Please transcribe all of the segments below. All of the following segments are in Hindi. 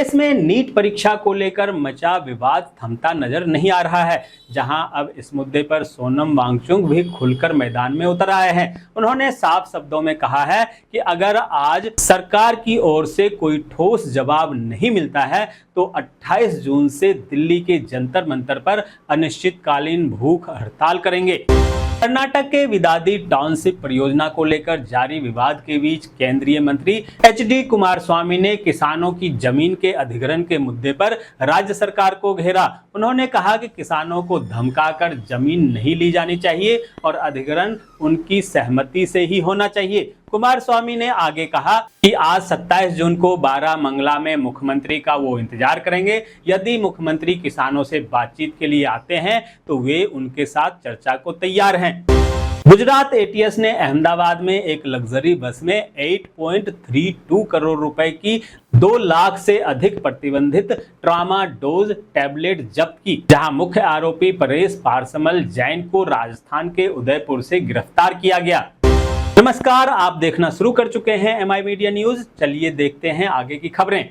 प्रदेश में नीट परीक्षा को लेकर मचा विवाद थमता नजर नहीं आ रहा है, जहां अब इस मुद्दे पर सोनम वांगचुक भी खुलकर मैदान में उतर आए हैं। उन्होंने साफ शब्दों में कहा है कि अगर आज सरकार की ओर से कोई ठोस जवाब नहीं मिलता है तो 28 जून से दिल्ली के जंतर मंतर पर अनिश्चितकालीन भूख हड़ताल करेंगे। कर्नाटक के विदादी टाउनशिप परियोजना को लेकर जारी विवाद के बीच केंद्रीय मंत्री एचडी कुमारस्वामी ने किसानों की जमीन के अधिग्रहण के मुद्दे पर राज्य सरकार को घेरा। उन्होंने कहा कि किसानों को धमकाकर जमीन नहीं ली जानी चाहिए और अधिग्रहण उनकी सहमति से ही होना चाहिए। कुमारस्वामी ने आगे कहा कि आज 27 जून को बारामंगला में मुख्यमंत्री का वो इंतजार करेंगे। यदि मुख्यमंत्री किसानों से बातचीत के लिए आते हैं तो वे उनके साथ चर्चा को तैयार हैं। गुजरात एटीएस ने अहमदाबाद में एक लग्जरी बस में 8.32 करोड़ रुपए की 2 लाख से अधिक प्रतिबंधित ट्रामाडोज टैबलेट जब्त की, जहां मुख्य आरोपी परेश पारसमल जैन को राजस्थान के उदयपुर से गिरफ्तार किया गया। नमस्कार, आप देखना शुरू कर चुके हैं एमआई मीडिया न्यूज। चलिए देखते हैं आगे की खबरें।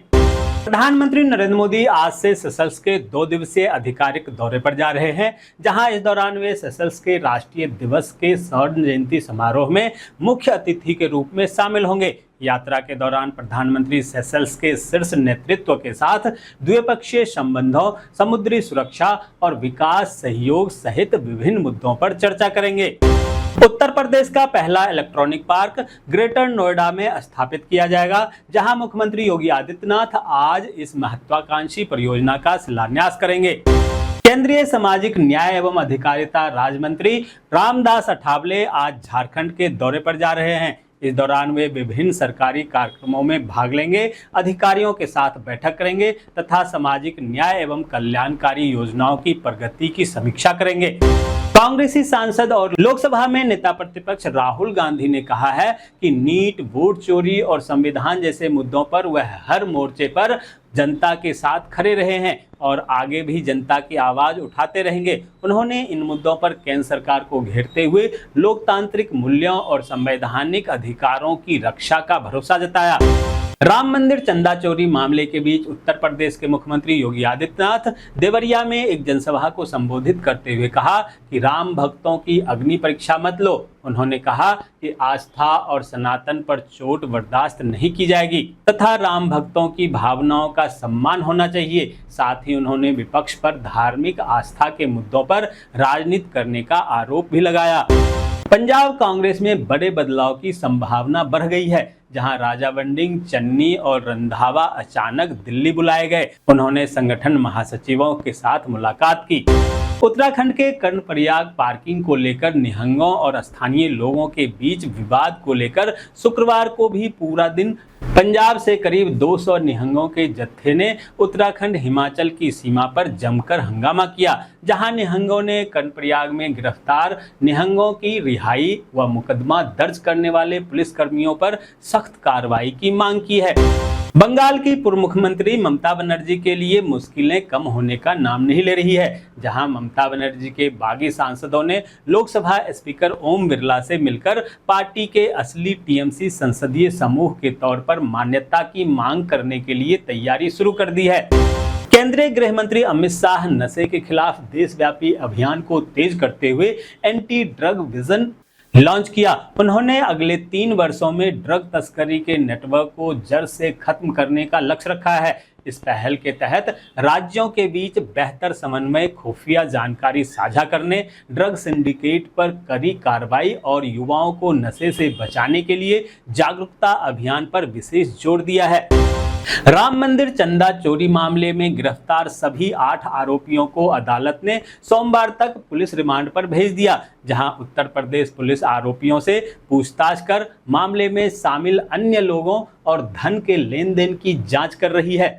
प्रधानमंत्री नरेंद्र मोदी आज से सेशल्स के 2 दिवसीय आधिकारिक दौरे पर जा रहे हैं, जहां इस दौरान वे सेशल्स के राष्ट्रीय दिवस के स्वर्ण जयंती समारोह में मुख्य अतिथि के रूप में शामिल होंगे। यात्रा के दौरान प्रधानमंत्री सेशल्स के शीर्ष नेतृत्व के साथ द्विपक्षीय संबंधों, समुद्री सुरक्षा और विकास सहयोग सहित विभिन्न मुद्दों पर चर्चा करेंगे। उत्तर प्रदेश का पहला इलेक्ट्रॉनिक पार्क ग्रेटर नोएडा में स्थापित किया जाएगा, जहां मुख्यमंत्री योगी आदित्यनाथ आज इस महत्वाकांक्षी परियोजना का शिलान्यास करेंगे। केंद्रीय सामाजिक न्याय एवं अधिकारिता राज्य मंत्री रामदास अठावले आज झारखंड के दौरे पर जा रहे हैं। इस दौरान वे विभिन्न सरकारी कार्यक्रमों में भाग लेंगे, अधिकारियों के साथ बैठक करेंगे तथा सामाजिक न्याय एवं कल्याणकारी योजनाओं की प्रगति की समीक्षा करेंगे। कांग्रेसी सांसद और लोकसभा में नेता प्रतिपक्ष राहुल गांधी ने कहा है कि नीट, वोट चोरी और संविधान जैसे मुद्दों पर वह हर मोर्चे पर जनता के साथ खड़े रहे हैं और आगे भी जनता की आवाज उठाते रहेंगे। उन्होंने इन मुद्दों पर केंद्र सरकार को घेरते हुए लोकतांत्रिक मूल्यों और संवैधानिक अधिकारों की रक्षा का भरोसा जताया। राम मंदिर चंदा चोरी मामले के बीच उत्तर प्रदेश के मुख्यमंत्री योगी आदित्यनाथ देवरिया में एक जनसभा को संबोधित करते हुए कहा कि राम भक्तों की अग्नि परीक्षा मत लो। उन्होंने कहा कि आस्था और सनातन पर चोट बर्दाश्त नहीं की जाएगी तथा राम भक्तों की भावनाओं का सम्मान होना चाहिए। साथ ही उन्होंने विपक्ष पर धार्मिक आस्था के मुद्दों पर राजनीति करने का आरोप भी लगाया। पंजाब कांग्रेस में बड़े बदलाव की संभावना बढ़ गई है, जहां राजा बंडिंग, चन्नी और रंधावा अचानक दिल्ली बुलाए गए। उन्होंने संगठन महासचिवों के साथ मुलाकात की। उत्तराखंड के कर्णप्रयाग पार्किंग को लेकर निहंगों और स्थानीय लोगों के बीच विवाद को लेकर शुक्रवार को भी पूरा दिन पंजाब से करीब 200 निहंगों के जत्थे ने उत्तराखंड हिमाचल की सीमा पर जमकर हंगामा किया, जहां निहंगों ने कर्णप्रयाग में गिरफ्तार निहंगों की रिहाई व मुकदमा दर्ज करने वाले पुलिसकर्मियों पर सख्त कार्रवाई की मांग की है। बंगाल की पूर्व मुख्यमंत्री ममता बनर्जी के लिए मुश्किलें कम होने का नाम नहीं ले रही है, जहां ममता बनर्जी के बागी सांसदों ने लोकसभा स्पीकर ओम बिरला से मिलकर पार्टी के असली टीएमसी संसदीय समूह के तौर पर मान्यता की मांग करने के लिए तैयारी शुरू कर दी है। केंद्रीय गृह मंत्री अमित शाह नशे के खिलाफ देशव्यापी अभियान को तेज करते हुए एंटी ड्रग विजन लॉन्च किया। उन्होंने अगले 3 वर्षों में ड्रग तस्करी के नेटवर्क को जड़ से खत्म करने का लक्ष्य रखा है। इस पहल के तहत राज्यों के बीच बेहतर समन्वय, खुफिया जानकारी साझा करने, ड्रग सिंडिकेट पर कड़ी कार्रवाई और युवाओं को नशे से बचाने के लिए जागरूकता अभियान पर विशेष जोर दिया है। राम मंदिर चंदा चोरी मामले में गिरफ्तार सभी 8 आरोपियों को अदालत ने सोमवार तक पुलिस रिमांड पर भेज दिया, जहां उत्तर प्रदेश पुलिस आरोपियों से पूछताछ कर मामले में शामिल अन्य लोगों और धन के लेन देन की जांच कर रही है।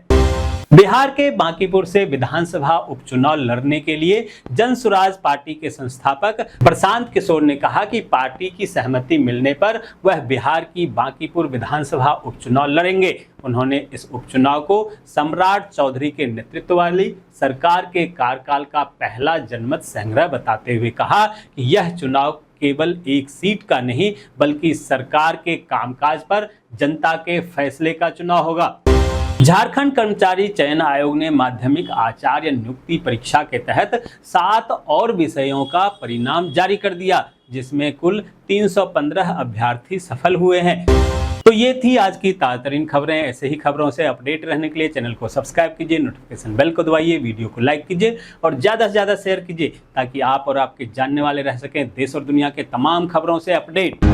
बिहार के बांकीपुर से विधानसभा उपचुनाव लड़ने के लिए जन सुराज पार्टी के संस्थापक प्रशांत किशोर ने कहा कि पार्टी की सहमति मिलने पर वह बिहार की बांकीपुर विधानसभा उपचुनाव लड़ेंगे। उन्होंने इस उपचुनाव को सम्राट चौधरी के नेतृत्व वाली सरकार के कार्यकाल का पहला जनमत संग्रह बताते हुए कहा कि यह चुनाव केवल एक सीट का नहीं बल्कि सरकार के कामकाज पर जनता के फैसले का चुनाव होगा। झारखंड कर्मचारी चयन आयोग ने माध्यमिक आचार्य नियुक्ति परीक्षा के तहत 7 और विषयों का परिणाम जारी कर दिया, जिसमें कुल 315 अभ्यर्थी सफल हुए हैं। तो ये थी आज की ताज़ा खबरें। ऐसे ही खबरों से अपडेट रहने के लिए चैनल को सब्सक्राइब कीजिए, नोटिफिकेशन बेल को दबाइए, वीडियो को लाइक कीजिए और ज़्यादा से ज़्यादा शेयर कीजिए, ताकि आप और आपके जानने वाले रह सकें देश और दुनिया के तमाम खबरों से अपडेट।